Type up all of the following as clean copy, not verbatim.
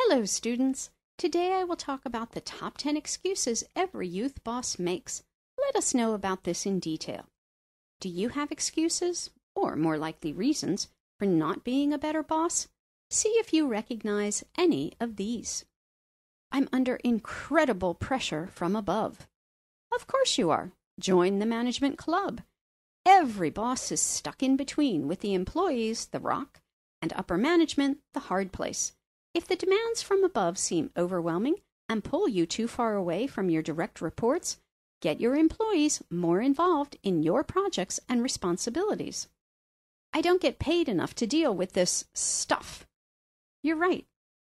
Hello, students. Today I will talk about the top 10 excuses every youth boss makes. Let us know about this in detail. Do you have excuses, or more likely reasons, for not being a better boss? See if you recognize any of these. I'm under incredible pressure from above. Of course you are. Join the management club. Every boss is stuck in between, with the employees, the rock, and upper management, the hard place. If the demands from above seem overwhelming and pull you too far away from your direct reports, get your employees more involved in your projects and responsibilities. I don't get paid enough to deal with this stuff. You're right.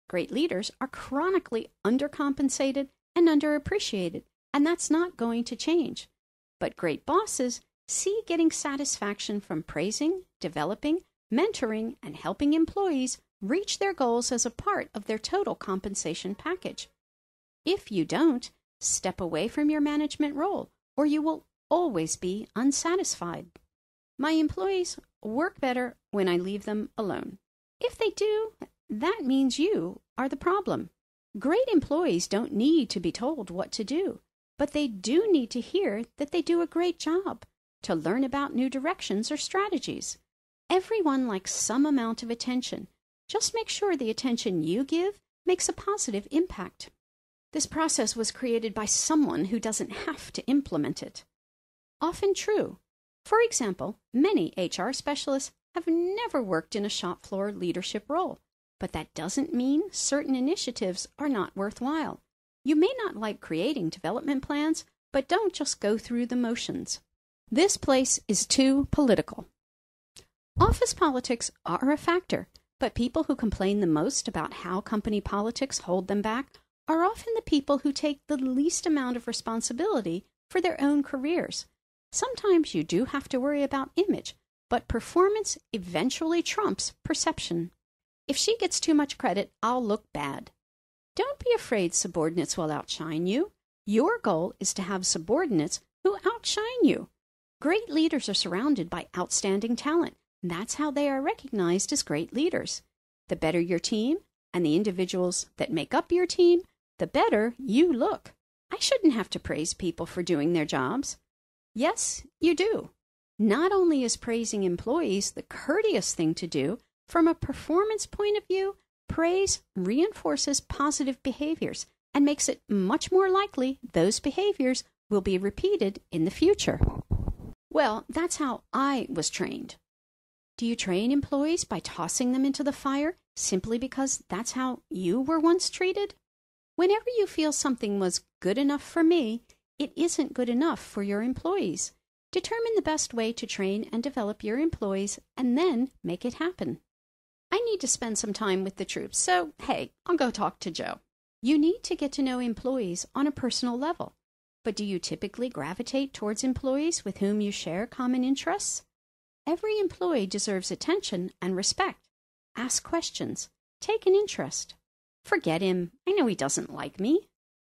Great leaders are chronically undercompensated and underappreciated, and that's not going to change. But great bosses see getting satisfaction from praising, developing, mentoring, and helping employees reach their goals as a part of their total compensation package. If you don't, step away from your management role, or you will always be unsatisfied. My employees work better when I leave them alone. If they do, that means you are the problem. Great employees don't need to be told what to do, but they do need to hear that they do a great job, to learn about new directions or strategies. Everyone likes some amount of attention. Just make sure the attention you give makes a positive impact. This process was created by someone who doesn't have to implement it. Often true. For example, many HR specialists have never worked in a shop floor leadership role, but that doesn't mean certain initiatives are not worthwhile. You may not like creating development plans, but don't just go through the motions. This place is too political. Office politics are a factor, but people who complain the most about how company politics hold them back are often the people who take the least amount of responsibility for their own careers. Sometimes you do have to worry about image, but performance eventually trumps perception. If she gets too much credit, I'll look bad. Don't be afraid subordinates will outshine you. Your goal is to have subordinates who outshine you. Great leaders are surrounded by outstanding talent. That's how they are recognized as great leaders. The better your team and the individuals that make up your team, the better you look. I shouldn't have to praise people for doing their jobs. Yes, you do. Not only is praising employees the courteous thing to do, from a performance point of view, praise reinforces positive behaviors and makes it much more likely those behaviors will be repeated in the future. Well, that's how I was trained. Do you train employees by tossing them into the fire simply because that's how you were once treated? Whenever you feel something was good enough for me, it isn't good enough for your employees. Determine the best way to train and develop your employees and then make it happen. I need to spend some time with the troops, so hey, I'll go talk to Joe. You need to get to know employees on a personal level. But do you typically gravitate towards employees with whom you share common interests? Every employee deserves attention and respect. Ask questions. Take an interest. Forget him. I know he doesn't like me.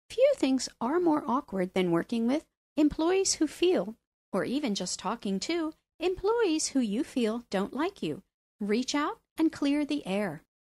Few things are more awkward than working with employees who feel, or even just talking to, employees who you feel don't like you. Reach out and clear the air.